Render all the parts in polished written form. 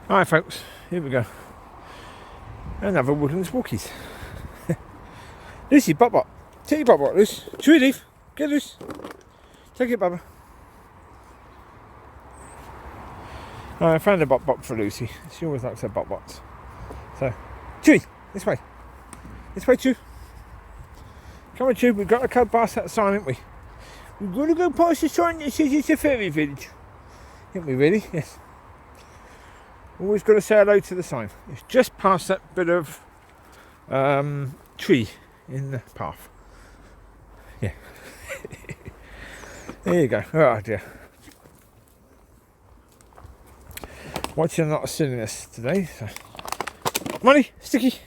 Hi folks, here we go. Another Woodlands Walkies. Lucy, Bop Bop. Take your Bop Bop, Lucy. Chewie, leave. Get loose. Take it, Bubba. I found a Bop Bop for Lucy. She always likes her Bop Bops. So, Chewie, this way. This way, Chew. Come on, Chew. We've got to go past that sign, haven't we? We've got to go past the sign that says it's a fairy village. Haven't we, really? Yes. Always got to say hello to the sign. It's just past that bit of tree in the path. Yeah. There you go. Oh dear. Watching a lot of silliness today. So. Mollie, sticky. Here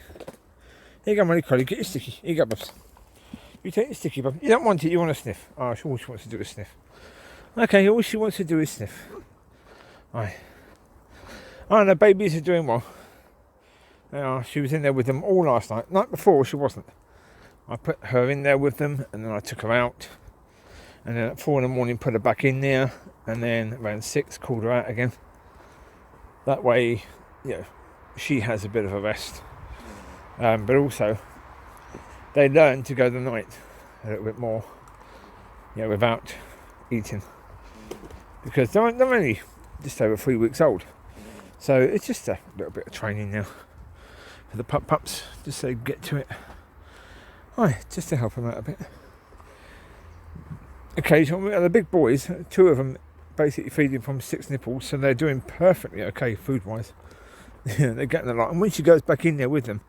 you go, Mollie, Collie. Get your sticky. Here you go, Bubs. You take your sticky, Bub. You don't want it, you want to sniff. Oh, all she wants to do is sniff. Okay, all she wants to do is sniff. Right. Oh, and the babies are doing well. She was in there with them all last night. Night before, she wasn't. I put her in there with them, and then I took her out. And then at 4 in the morning, put her back in there. And then around 6, called her out again. That way, she has a bit of a rest. But also, they learn to go the night a little bit more, without eating. Because they're only just over 3 weeks old. So it's just a little bit of training now for the pups, just so they get to it. Just to help them out a bit. Occasionally, the big boys, 2 of them basically feeding from 6 nipples, so they're doing perfectly okay food-wise. They're getting a lot. And when she goes back in there with them,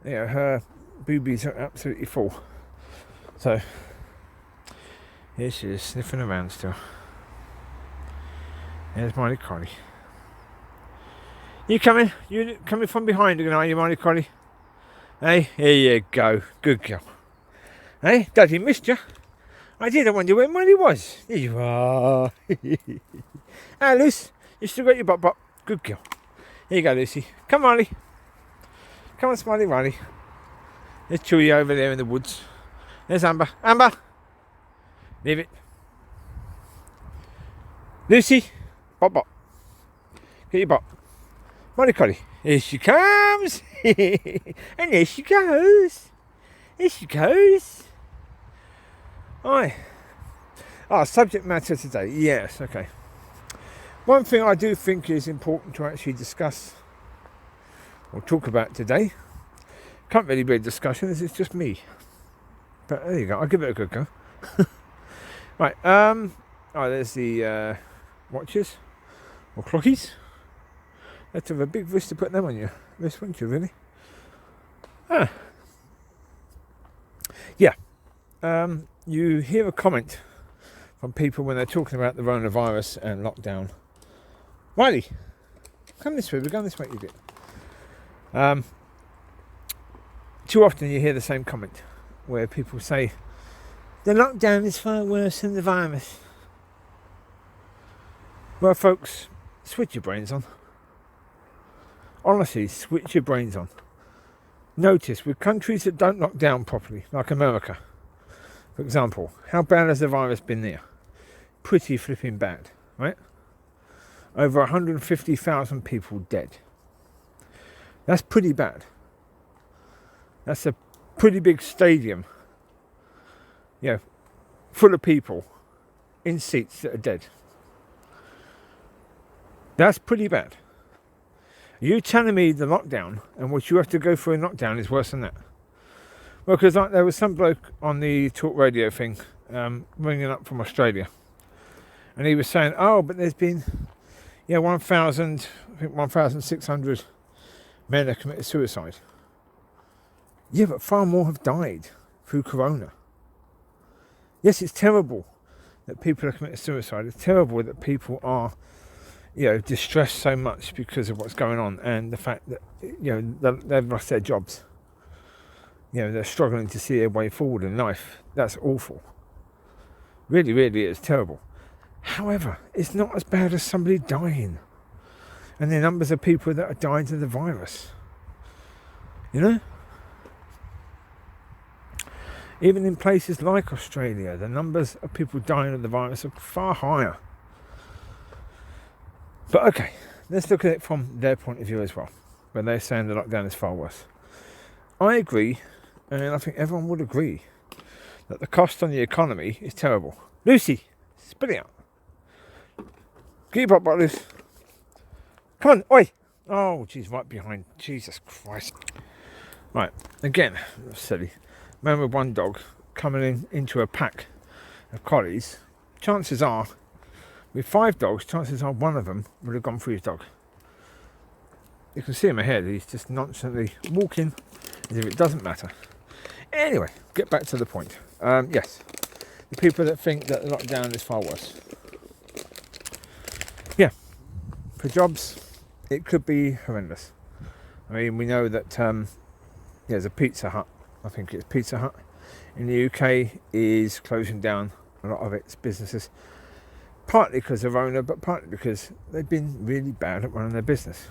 her boobies are absolutely full. So here she is, sniffing around still. There's Mollie Collie. You coming? You coming from behind again, are you, Mollie Collie? Hey, here you go. Good girl. Hey, Daddy missed you. I did. I wonder where Mollie was. There you are. Lucy, you still got your Bop Bop. Good girl. Here you go, Lucy. Come, Mollie. Come on, Smiley Mollie. There's Chewie over there in the woods. There's Amber. Amber! Leave it. Lucy, Bop Bop. Get your Bop. Mollie Collie, here she comes, and there she goes, here she goes. Subject matter today, yes, okay. One thing I do think is important to actually discuss or talk about today, can't really be a discussion as it's just me, but there you go, I'll give it a good go. Right, there's the watches, or clockies. Let's have a big wrist to put them on your wrist, wouldn't you, really? You hear a comment from people when they're talking about the coronavirus and lockdown. Riley, come this way, we're going this way, idiot. Too often you hear the same comment where people say, the lockdown is far worse than the virus. Well, folks, switch your brains on. Honestly, switch your brains on. Notice, with countries that don't lock down properly, like America, for example, how bad has the virus been there? Pretty flipping bad, right? Over 150,000 people dead. That's pretty bad. That's a pretty big stadium, full of people in seats that are dead. That's pretty bad. Are you telling me the lockdown and what you have to go through in lockdown is worse than that? Well, because there was some bloke on the talk radio thing ringing up from Australia, and he was saying, but there's been 1,600 men have committed suicide. Yeah, but far more have died through corona. Yes, it's terrible that people have committed suicide. It's terrible that people are distressed so much because of what's going on and the fact that, they've lost their jobs. They're struggling to see their way forward in life. That's awful. Really, really is terrible. However, it's not as bad as somebody dying. And the numbers of people that are dying of the virus. Even in places like Australia, the numbers of people dying of the virus are far higher. But okay, let's look at it from their point of view as well, when they're saying the lockdown is far worse. I agree, and I think everyone would agree, that the cost on the economy is terrible. Lucy, spit it out. Keep up, Butlers. Come on, oi! Oh, she's right behind. Jesus Christ. Right, again, silly. Man with one dog coming into a pack of collies. Chances are, with 5 dogs, chances are one of them would have gone through his dog. You can see him ahead. He's just nonchalantly walking as if it doesn't matter. Anyway, get back to the point. Yes, the people that think that the lockdown is far worse. Yeah, for jobs, it could be horrendous. I mean, we know that there's a Pizza Hut, I think it's Pizza Hut, in the UK is closing down a lot of its businesses. Partly because of owner, but partly because they've been really bad at running their business.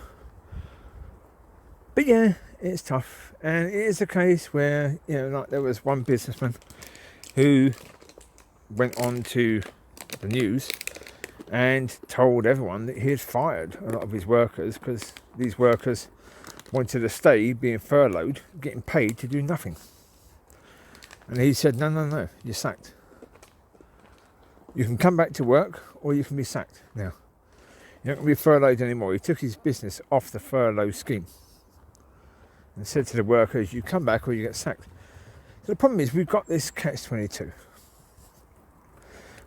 But yeah, it's tough. And it is a case where, you know, like there was one businessman who went on to the news and told everyone that he had fired a lot of his workers because these workers wanted to stay being furloughed, getting paid to do nothing. And he said, no, you're sacked. You can come back to work or you can be sacked now. You're not going to be furloughed anymore. He took his business off the furlough scheme and said to the workers, you come back or you get sacked. So the problem is we've got this catch-22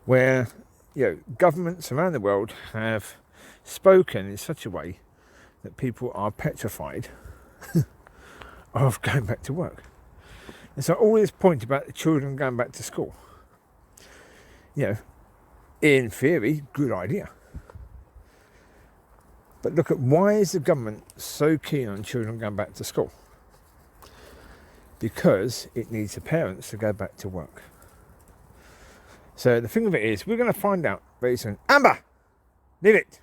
where, you know, governments around the world have spoken in such a way that people are petrified of going back to work. And so all this point about the children going back to school, you know, in theory, good idea. But look at why is the government so keen on children going back to school? Because it needs the parents to go back to work. So the thing of it is, we're going to find out very soon. Amber! Leave it!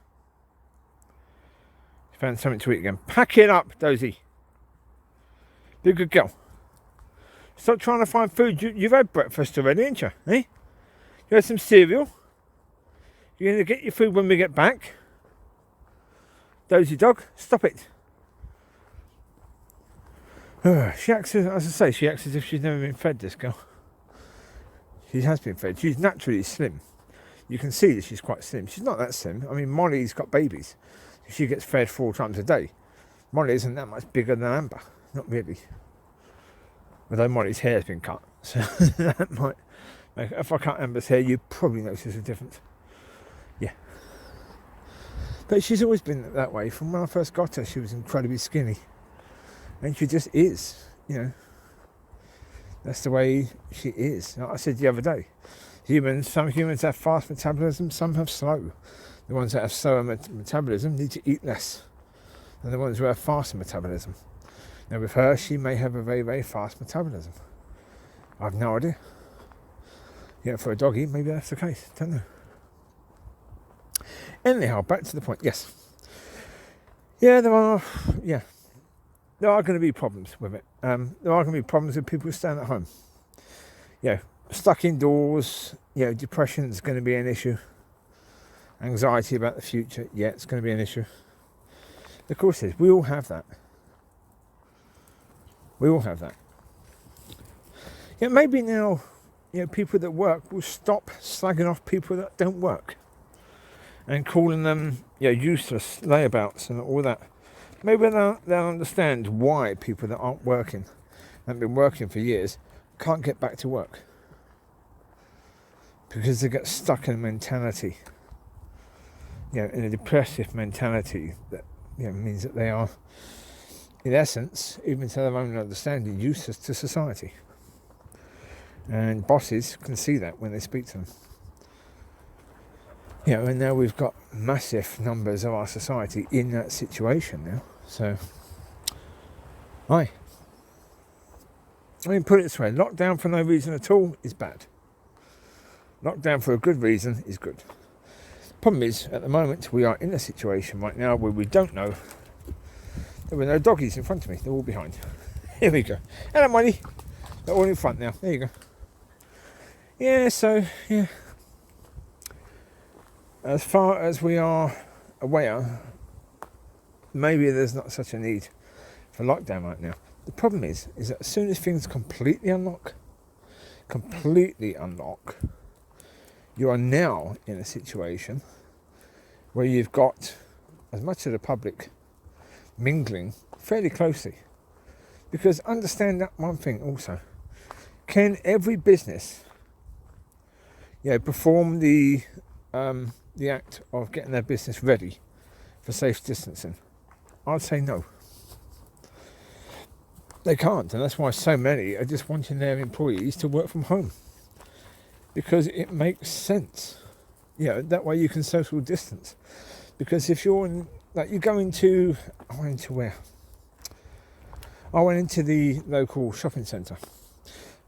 She found something to eat again. Pack it up, Dozy. Be a good girl. Stop trying to find food. You've had breakfast already, ain't you? Eh? You had some cereal. You're going to get your food when we get back. Dozy dog, stop it. She acts as I say, she acts as if she's never been fed, this girl. She has been fed. She's naturally slim. You can see that she's quite slim. She's not that slim. I mean, Mollie's got babies. She gets fed 4 times a day. Mollie isn't that much bigger than Amber. Not really. Although Mollie's hair has been cut. So that might make, if I cut Amber's hair, you'd probably notice a difference. Yeah. But she's always been that way. From when I first got her, she was incredibly skinny. And she just is, you know. That's the way she is. Like I said the other day, some humans have fast metabolism, some have slow. The ones that have slower metabolism need to eat less than the ones who have faster metabolism. Now with her, she may have a very, very fast metabolism. I've no idea. Yeah, for a doggy, maybe that's the case. Don't know. Anyhow, back to the point. Yes. Yeah, there are going to be problems with it. There are going to be problems with people staying at home. Yeah, stuck indoors. Yeah, depression is going to be an issue. Anxiety about the future. Yeah, it's going to be an issue. Of course it is. We all have that. We all have that. Yeah, maybe now, you know, people that work will stop slagging off people that don't work and calling them, you know, useless layabouts and all that. Maybe they'll understand why people that aren't working, haven't been working for years, can't get back to work. Because they get stuck in a mentality, you know, in a depressive mentality that, you know, means that they are, in essence, even to their own understanding, useless to society. And bosses can see that when they speak to them. You know, and now we've got massive numbers of our society in that situation now. So, I mean, put it this way, lockdown for no reason at all is bad. Lockdown for a good reason is good. Problem is, at the moment, we are in a situation right now where we don't know. There were no doggies in front of me, they're all behind. Here we go. Hello, Mollie. They're all in front now. There you go. Yeah, so, yeah. As far as we are aware, maybe there's not such a need for lockdown right now. The problem is that as soon as things completely unlock, you are now in a situation where you've got as much of the public mingling fairly closely. Because understand that one thing also. Can every business perform the act of getting their business ready for safe distancing? I'd say no. They can't, and that's why so many are just wanting their employees to work from home. Because it makes sense. That way you can social distance. Because if you're in, you go into, I went into the local shopping centre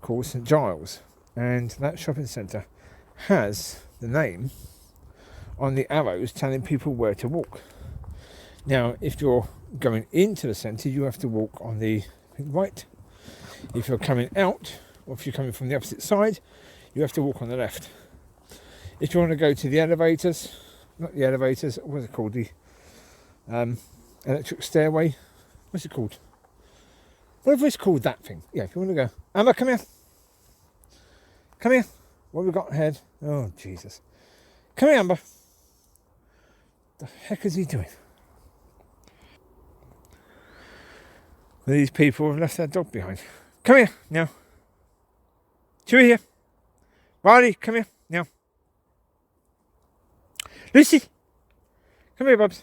called St Giles, and that shopping centre has the name on the arrows telling people where to walk. Now, if you're going into the centre, you have to walk on the right. If you're coming out, or if you're coming from the opposite side, you have to walk on the left. If you want to go to the elevators, not the elevators, what's it called? The electric stairway. What's it called? Whatever it's called, that thing. Yeah, if you want to go. Amber, come here. Come here. What have we got ahead? Oh, Jesus. Come here, Amber. The heck is he doing? These people have left their dog behind. Come here, now. Chewie here. Mollie, come here, now. Lucy. Come here, Bubs.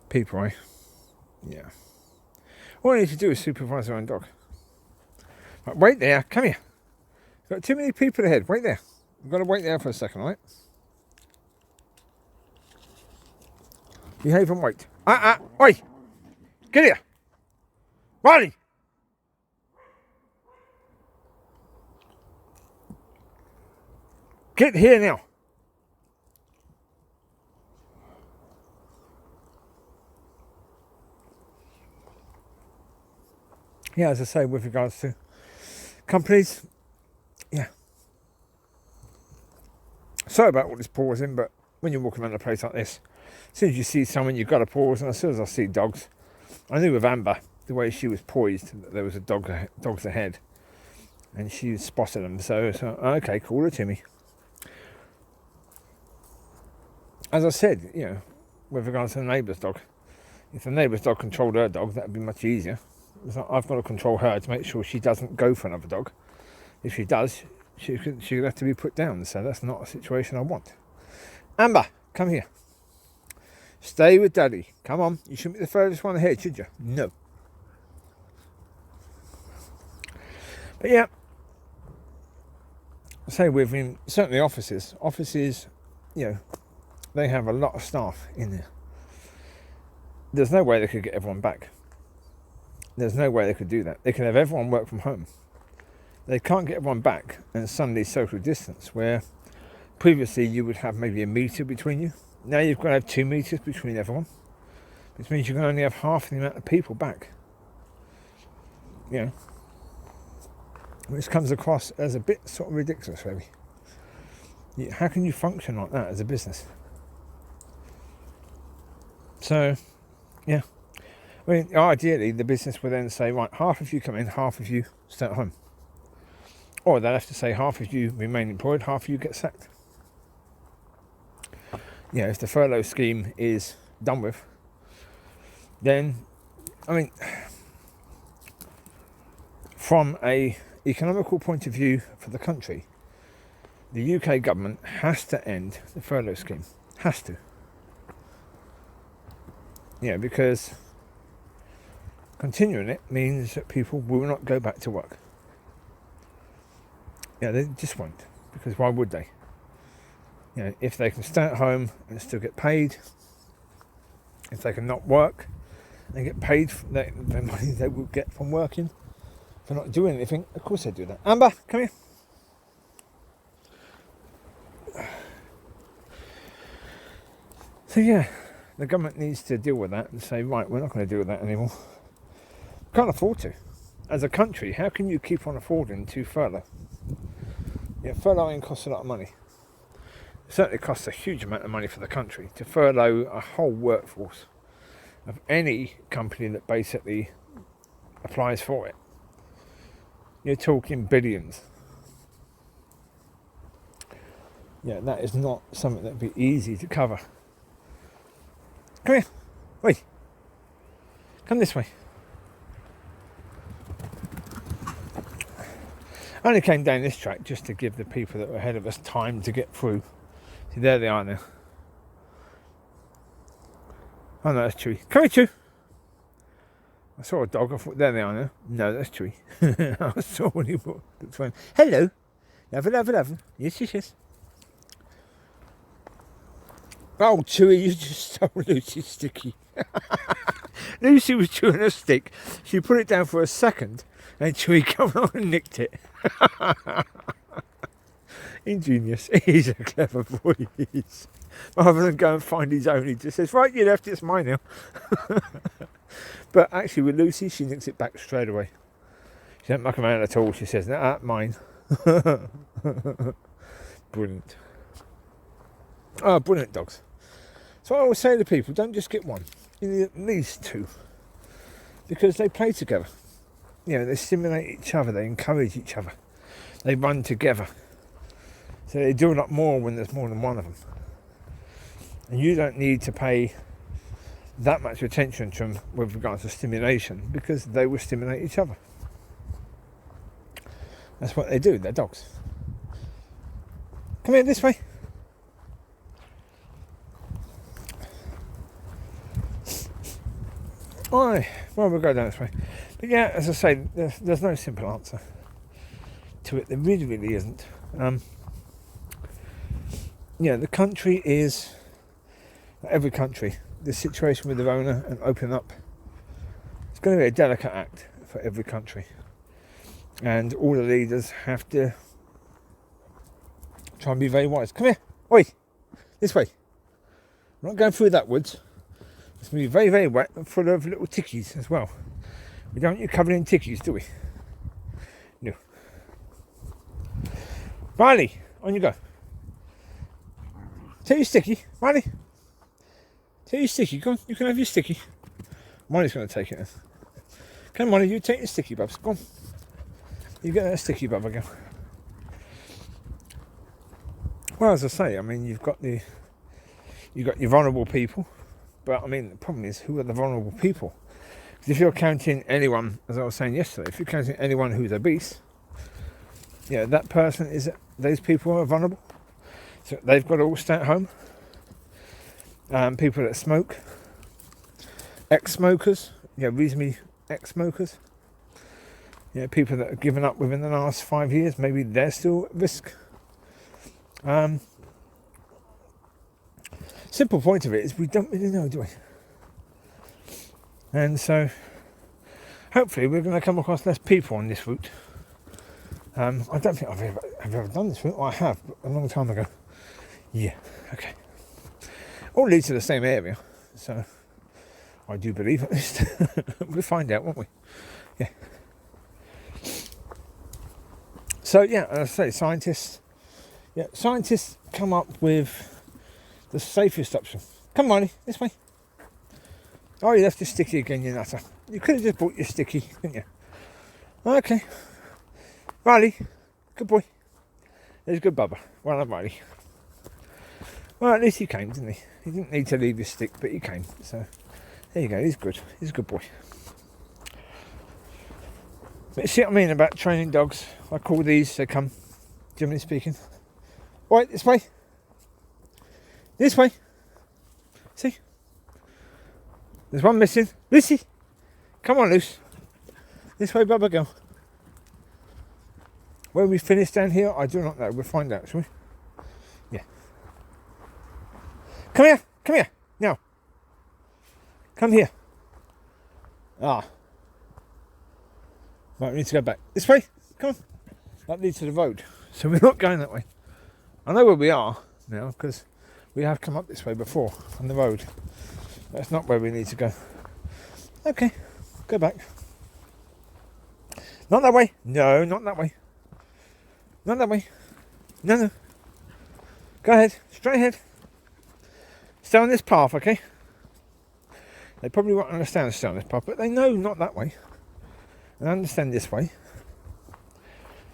People, eh? Yeah. All I need to do is supervise our own dog. Right, wait there, come here. Got too many people ahead, wait there. We've got to wait there for a second, right? Behave and wait. Oi! Get here! Mollie! Get here now! Yeah, as I say, with regards to companies, yeah. Sorry about all this pausing, but when you're walking around a place like this, as soon as you see someone, you've got to pause. And as soon as I see dogs, I knew with Amber, the way she was poised, that there was dogs ahead, and she spotted them. So okay, call her to me. As I said, with regards to the neighbour's dog, if the neighbour's dog controlled her dog, that would be much easier. So I've got to control her to make sure she doesn't go for another dog. If she does, she could have to be put down. So that's not a situation I want. Amber, come here. Stay with Daddy. Come on. You shouldn't be the furthest one ahead, should you? No. But yeah, I say within certainly offices, they have a lot of staff in there. There's no way they could get everyone back. There's no way they could do that. They can have everyone work from home. They can't get everyone back and suddenly social distance, where previously you would have maybe a metre between you. Now you've got to have 2 metres between everyone, which means you can only have half the amount of people back. Which comes across as a bit sort of ridiculous, really. How can you function like that as a business? So, yeah. I mean, ideally, the business would then say, right, half of you come in, half of you stay at home. Or they'll have to say half of you remain employed, half of you get sacked. If the furlough scheme is done with, then, I mean, from a economical point of view for the country, the UK government has to end the furlough scheme. Has to. Because continuing it means that people will not go back to work. They just won't. Because why would they? If they can stay at home and still get paid, if they can not work and get paid for the money they will get from working for not doing anything, of course they do that. Amber, come here. So the government needs to deal with that and say, right, we're not going to deal with that anymore. Can't afford to. As a country, how can you keep on affording to furlough? Furloughing costs a lot of money. certainly costs a huge amount of money for the country to furlough a whole workforce of any company that basically applies for it. You're talking billions. Yeah, that is not something that would be easy to cover. Come here. Wait. Come this way. I only came down this track just to give the people that were ahead of us time to get through. See, there they are now. Oh no, that's Chewie. Come here, Chewie. I saw a dog. I thought, there they are now. No, that's Chewie. I saw when he walked. Hello. Love. Yes. Oh, Chewie, you just stole Lucy's sticky. Lucy was chewing a stick. She put it down for a second, and Chewie came on and nicked it. Ingenious. He's a clever boy. He is. Rather than go and find his own, he just says, right, you left, it's mine now. But actually with Lucy, she nicks it back straight away. She don't muck around at all. She says, nah, mine. Brilliant. Oh, brilliant dogs. So I always say to people, don't just get one. You need at least two. Because they play together. You know, they stimulate each other. They encourage each other. They run together. So they do a lot more when there's more than one of them. And you don't need to pay that much attention to them with regards to stimulation because they will stimulate each other. That's what they do, they're dogs. Come here, this way. Alright, well, we'll go down this way. But yeah, as I say, there's no simple answer to it. There really isn't. Yeah, the country is, every country, the situation with the Rona and opening up, it's going to be a delicate act for every country. And all the leaders have to try and be very wise. Come here, oi, this way. I'm not going through that woods. It's going to be very wet and full of little tickies as well. We don't want you covered in tickies, do we? No. Riley, on you go. Take your sticky, Riley. Take your sticky, go on, you can have your sticky. Mollie's going to take it then. Come on, Mollie, you take your sticky, Bubs, go on. You get that sticky, Bub, again. Well, as I say, I mean, you've got your vulnerable people, but I mean, the problem is, who are the vulnerable people? Because if you're counting anyone, as I was saying yesterday, if you're counting anyone who's obese, yeah, that person is, those people are vulnerable. So they've got to all stay at home. People that smoke, ex-smokers, yeah, reasonably ex-smokers. Yeah, people that have given up within the last 5 years, maybe they're still at risk. Simple point of it is we don't really know, do we? And so, hopefully we're going to come across less people on this route. I don't think I've ever done this route. Well, I have, but a long time ago. Yeah, okay. All lead to the same area, so I do believe at least. We'll find out, won't we? Yeah. So yeah, as I say, scientists come up with the safest option. Come on, Mollie, this way. Oh, you left your sticky again, you nutter. You could have just bought your sticky, couldn't you? Okay. Riley, good boy. There's a good bubba. Well done, Riley. Well, at least he came, didn't he? He didn't need to leave his stick, but he came. So, there you go. He's good. He's a good boy. But see what I mean about training dogs? I call these, they come, generally speaking. Right, this way. This way. See? There's one missing. Lucy! Come on, Luce. This way, Bubba, go. Where we finish down here, I do not know. We'll find out, shall we? Yeah. Come here, now. Come here. Ah. Right, we need to go back. This way, come on. That leads to the road, so we're not going that way. I know where we are now, because we have come up this way before, on the road. That's not where we need to go. Okay, go back. Not that way. No, not that way. Not that way. No. Go ahead, straight ahead. Stay on this path, okay? They probably won't understand stay on this path, but they know not that way. And understand this way.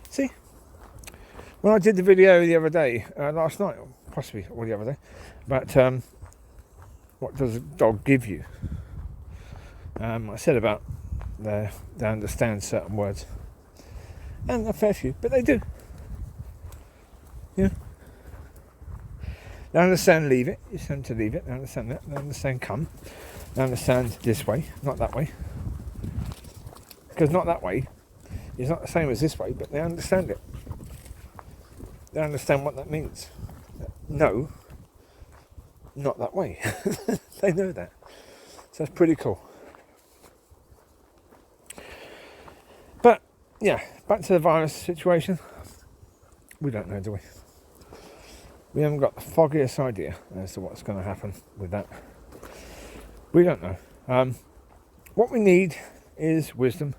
See? When I did the video the other day, last night, or possibly, or the other day, about what does a dog give you? I said about they understand certain words. And a fair few, but they do. Yeah. They understand leave it, you tend to leave it, they understand that, they understand come, they understand this way, not that way. Because not that way is not the same as this way, but they understand it. They understand what that means. No, not that way. They know that. So that's pretty cool. But, yeah, back to the virus situation. We don't know, do we? We haven't got the foggiest idea as to what's going to happen with that. We don't know. What we need is wisdom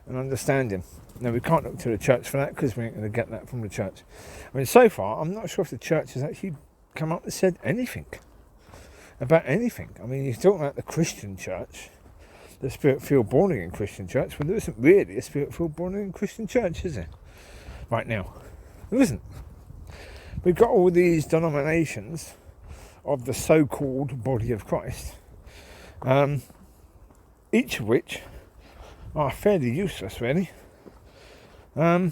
and understanding. Now, we can't look to the church for that because we ain't going to get that from the church. I mean, so far, I'm not sure if the church has actually come up and said anything about anything. I mean, you're talking about the Christian church, the Spirit-filled born-again Christian church. Well, there isn't really a Spirit-filled born-again Christian church, is there? Right now. There isn't. We've got all these denominations of the so-called body of Christ, each of which are fairly useless, really. So,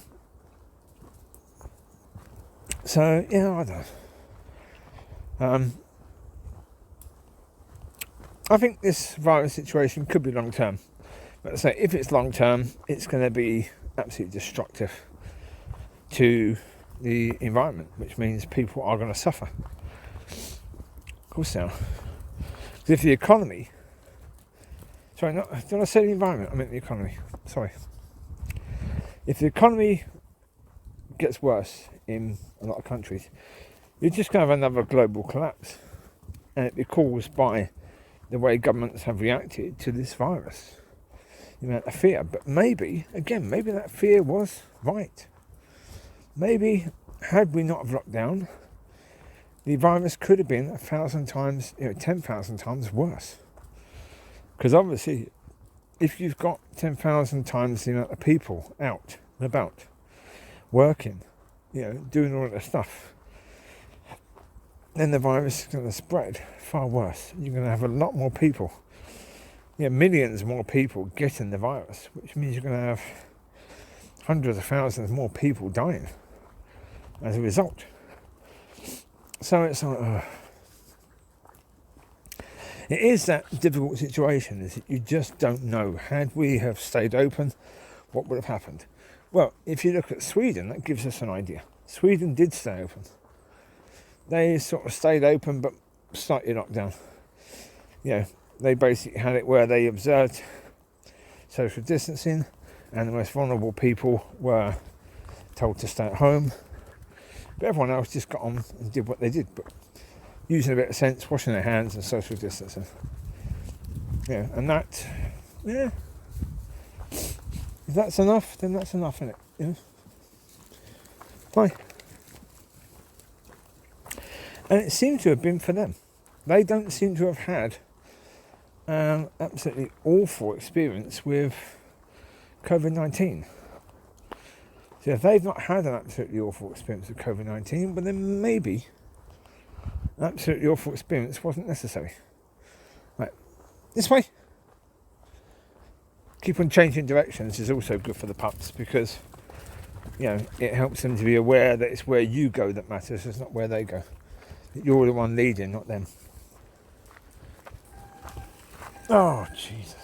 yeah, I don't know. I think this virus situation could be long term. But I say, if it's long term, it's going to be absolutely destructive to the environment, which means people are going to suffer. Of course they are. Because if the economy... Sorry, did I say the environment? I meant the economy. Sorry. If the economy gets worse in a lot of countries, you're just going to have another global collapse. And it'll be caused by the way governments have reacted to this virus. The amount of fear. But maybe that fear was right. Maybe, had we not have locked down, the virus could have been 1,000 times, 10,000 times worse. Because obviously, if you've got 10,000 times the amount of people out and about, working, doing all of this stuff, then the virus is going to spread far worse. You're going to have a lot more people, millions more people getting the virus, which means you're going to have hundreds of thousands more people dying as a result. So it's like, it is that difficult situation, is that you just don't know. Had we have stayed open, what would have happened? Well, if you look at Sweden, that gives us an idea. Sweden did stay open. They sort of stayed open, but slightly locked down. They basically had it where they observed social distancing, and the most vulnerable people were told to stay at home. But everyone else just got on and did what they did, but using a bit of sense, washing their hands and social distancing. And that, if that's enough, then that's enough, isn't it? Fine. And it seemed to have been for them. They don't seem to have had an absolutely awful experience with COVID-19. So if they've not had an absolutely awful experience with COVID-19, well then maybe an absolutely awful experience wasn't necessary. Right, this way. Keep on changing directions is also good for the pups because, it helps them to be aware that it's where you go that matters, it's not where they go. You're the one leading, not them. Oh, Jesus.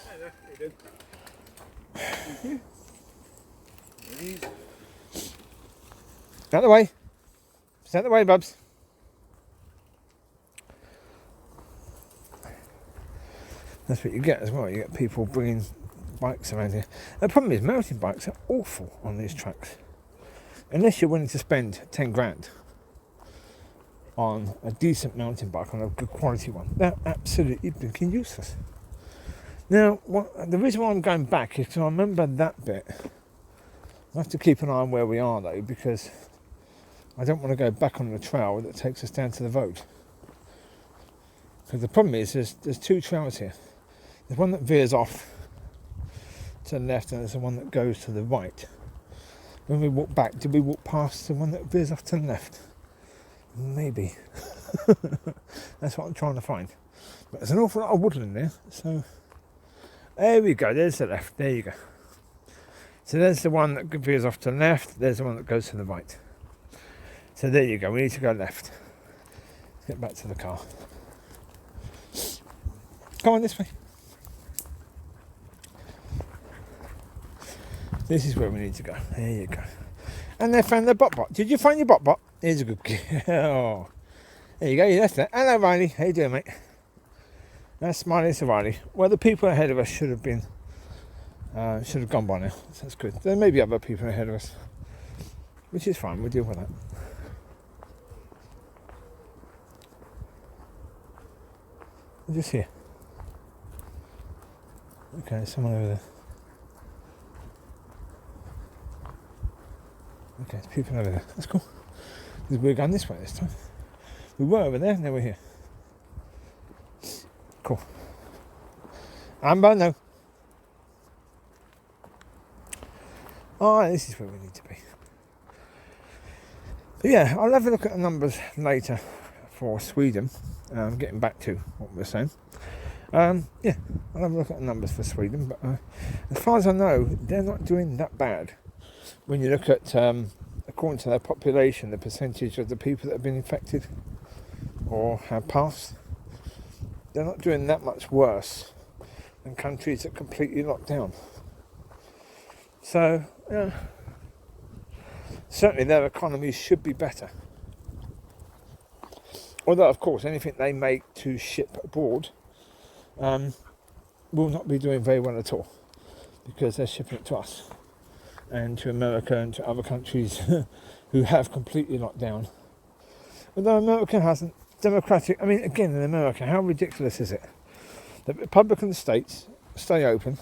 Out the way. It's out the way, Bubs. That's what you get as well. You get people bringing bikes around here. The problem is mountain bikes are awful on these tracks. Unless you're willing to spend 10 grand on a decent mountain bike, on a good quality one, they're absolutely blinking useless. Now, the reason why I'm going back is because I remember that bit. I have to keep an eye on where we are though, because I don't want to go back on the trail that takes us down to the road. Because the problem is there's two trails here. There's one that veers off to the left and there's the one that goes to the right. When we walk back, did we walk past the one that veers off to the left? Maybe. That's what I'm trying to find. But there's an awful lot of woodland there, so there we go, there's the left, there you go. So there's the one that veers off to the left, there's the one that goes to the right. So there you go, we need to go left. Let's get back to the car. Come on this way. This is where we need to go. There you go. And they found the bot. Did you find your bot? Here's a good girl. There you go, you left that. Hello Riley, how you doing mate? That's Smiley to Riley. Well, the people ahead of us should have gone by now. So that's good. There may be other people ahead of us, which is fine, we'll deal with that. We're just here. Okay, there's someone over there. Okay, there's people over there. That's cool. We're going this way this time. We were over there, now we're here. Cool. Amber, no. Alright, this is where we need to be. But yeah, I'll have a look at the numbers later for Sweden. Getting back to what we're saying. Yeah, I'll have a look at the numbers for Sweden. But as far as I know, they're not doing that bad. When you look at, according to their population, the percentage of the people that have been infected or have passed, they're not doing that much worse than countries that completely locked down. So, yeah, certainly their economies should be better. Although, of course, anything they make to ship abroad will not be doing very well at all, because they're shipping it to us and to America and to other countries who have completely locked down. Although America hasn't. Democratic, I mean, again, in America, how ridiculous is it that Republican states stay open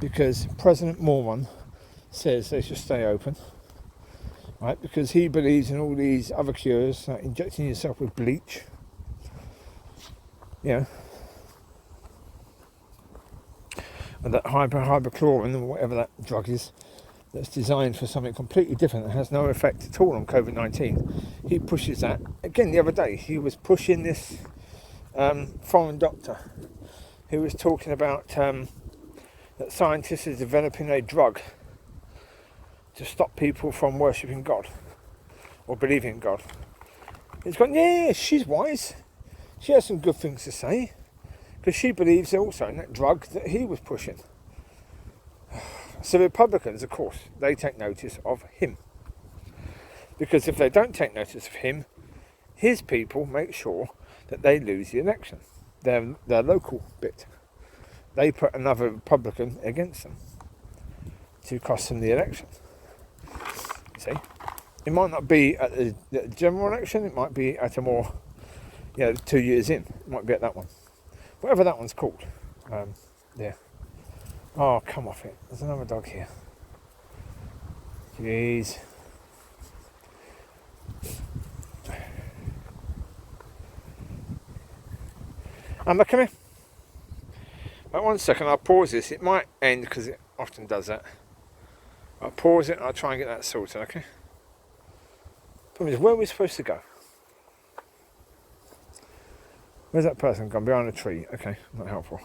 because President Moron says they should stay open, right? Because he believes in all these other cures, like injecting yourself with bleach, and that hydrochlorine or whatever that drug is, that's designed for something completely different that has no effect at all on COVID-19. He pushes that. Again, the other day, he was pushing this foreign doctor who was talking about that scientists are developing a drug to stop people from worshipping God or believing in God. He's gone, yeah, she's wise. She has some good things to say because she believes also in that drug that he was pushing. So the Republicans, of course, they take notice of him. Because if they don't take notice of him, his people make sure that they lose the election. Their local bit. They put another Republican against them to cost them the election. You see? It might not be at the general election, it might be at a more, 2 years in. It might be at that one. Whatever that one's called. Yeah. Oh, come off it. There's another dog here. Jeez. Amber, come here. Wait 1 second, I'll pause this. It might end because it often does that. I'll pause it and I'll try and get that sorted, okay? Problem is, where are we supposed to go? Where's that person gone? Behind a tree. Okay, not helpful.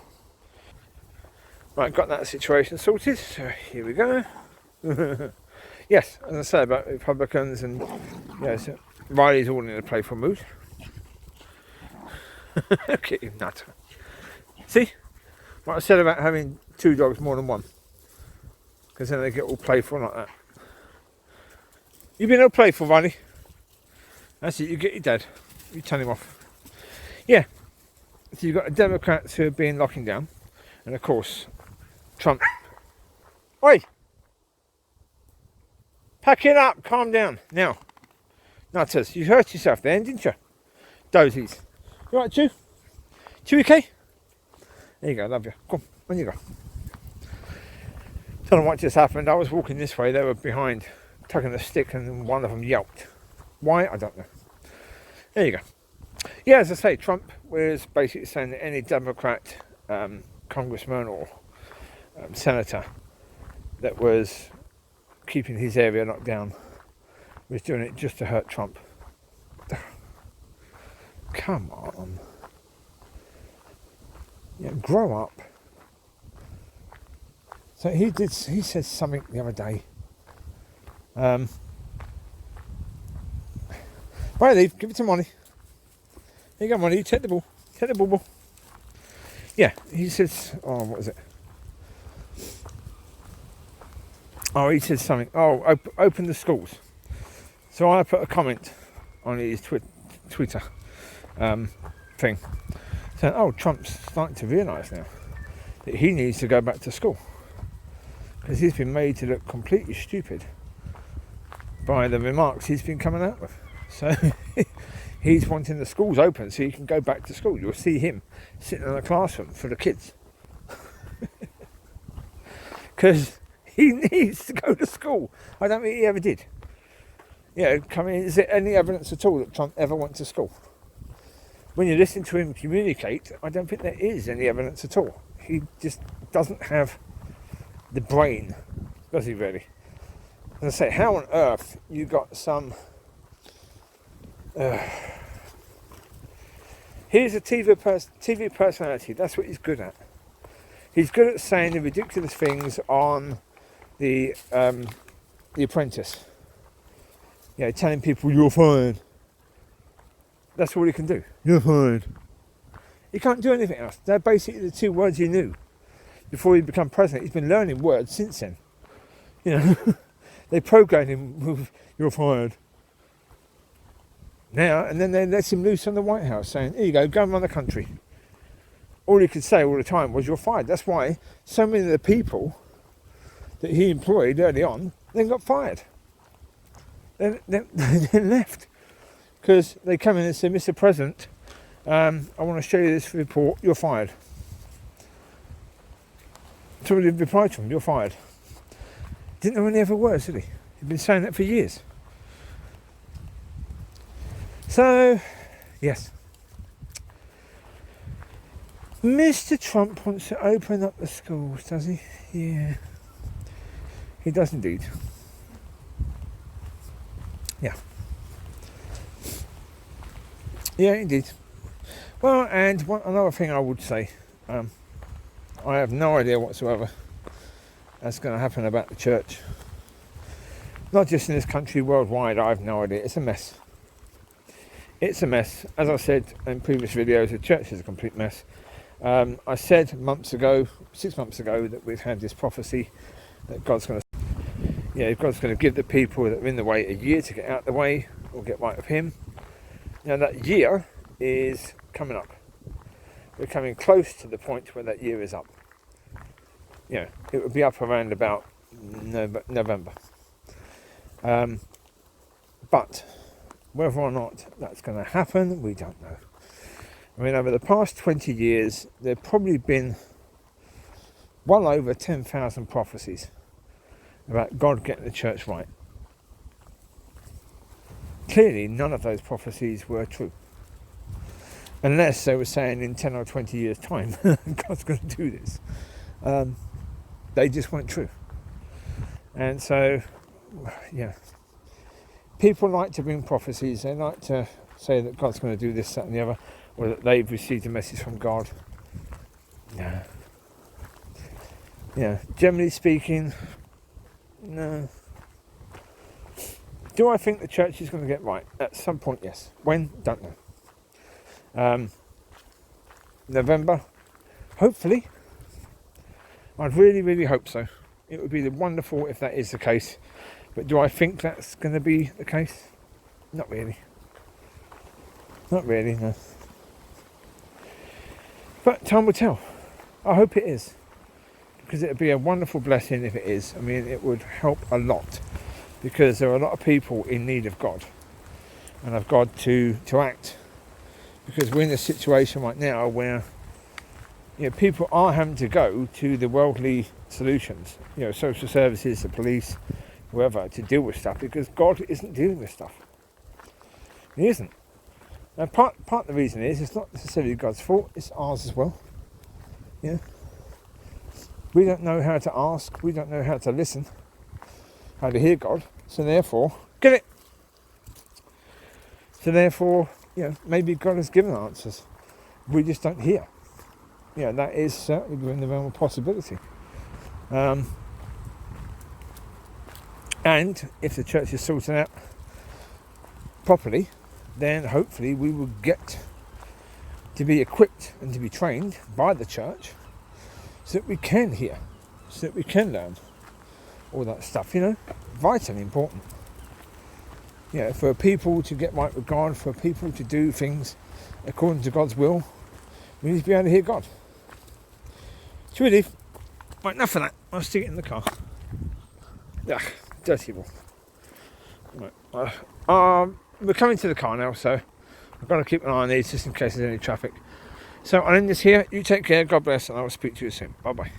Right, got that situation sorted, so here we go. Yes, as I say about Republicans and so Riley's all in a playful mood. Look at him, nut. See? What I said about having 2 dogs more than one. Because then they get all playful like that. You been all playful, Riley? That's it, you get your dad. You turn him off. Yeah. So you've got the Democrats who have been locking down. And of course, Trump. Oi! Pack it up, calm down. Now, nutters, you hurt yourself then, didn't you? Dozies. You alright, Chew? Chewie, okay? There you go, love you. Come on, you go. Don't know what just happened. I was walking this way, they were behind, tugging a stick, and one of them yelped. Why? I don't know. There you go. Yeah, as I say, Trump was basically saying that any Democrat congressman or senator that was keeping his area locked down was doing it just to hurt Trump. Come on. Yeah, grow up. So he said something the other day. Right, Eve, give it to Mollie. Here you go, Mollie, take the ball. Take the ball. Yeah, he says, oh, what was it? Oh, he said something. Oh, open the schools. So I put a comment on his Twitter thing saying, oh, Trump's starting to realise now that he needs to go back to school because he's been made to look completely stupid by the remarks he's been coming out with. So he's wanting the schools open so he can go back to school. You'll see him sitting in a classroom for the kids because he needs to go to school. I don't think he ever did. Is there any evidence at all that Trump ever went to school? When you listen to him communicate, I don't think there is any evidence at all. He just doesn't have the brain, does he really? As I say, how on earth you got some... Here's a TV personality, that's what he's good at. He's good at saying the ridiculous things on the Apprentice. Telling people you're fired. That's all he can do. You're fired. He can't do anything else. They're basically the two words he knew before he became president. He's been learning words since then. They programmed him with "you're fired." Now and then they let him loose on the White House, saying, "Here you go and run the country." All he could say all the time was, "You're fired." That's why so many of the people that he employed early on then got fired. Then left because they come in and say, "Mr. President, I want to show you this report. You're fired." So they replied to him, "You're fired." Didn't know any other words, did he? He'd been saying that for years. So, yes. Mr. Trump wants to open up the schools, does he? Yeah. He does indeed. Yeah. Yeah, indeed. Well, and another thing I would say, I have no idea whatsoever that's going to happen about the church. Not just in this country, worldwide, I have no idea. It's a mess. It's a mess. As I said in previous videos, the church is a complete mess. I said 6 months ago, that we've had this prophecy that God's going to give the people that are in the way a year to get out of the way or get right with him. Now that year is coming up. We're coming close to the point where that year is up. It would be up around about November. But whether or not that's going to happen, we don't know. I mean, over the past 20 years, there have probably been well over 10,000 prophecies about God getting the church right. Clearly, none of those prophecies were true. Unless they were saying in 10 or 20 years' time, God's going to do this. They just weren't true. And so, people like to bring prophecies. They like to say that God's going to do this, that and the other, or that they've received a message from God. Generally speaking, no. Do I think the church is going to get right? At some point, yes. When? Don't know. November? Hopefully. I'd really, really hope so. It would be wonderful if that is the case. But do I think that's going to be the case? Not really. Not really, no. But time will tell. I hope it is. Because it would be a wonderful blessing if it is. I mean, it would help a lot. Because there are a lot of people in need of God. And of God to act. Because we're in a situation right now where people are having to go to the worldly solutions. Social services, the police, whoever, to deal with stuff. Because God isn't dealing with stuff. He isn't. Now, part of the reason is it's not necessarily God's fault, it's ours as well. Yeah. We don't know how to ask, we don't know how to listen, how to hear God, so therefore, get it! So therefore, maybe God has given answers. We just don't hear. That is certainly within the realm of possibility. And if the church is sorted out properly, then hopefully we will get to be equipped and to be trained by the church so that we can hear, so that we can learn all that stuff, vitally important. For people to get right with God, for people to do things according to God's will, we need to be able to hear God. Should we leave? Right, enough of that. I'll stick it in the car. Ugh, dirty ball. Right. We're coming to the car now, so I've got to keep an eye on these just in case there's any traffic. So I'll end this here. You take care. God bless, and I will speak to you soon. Bye-bye.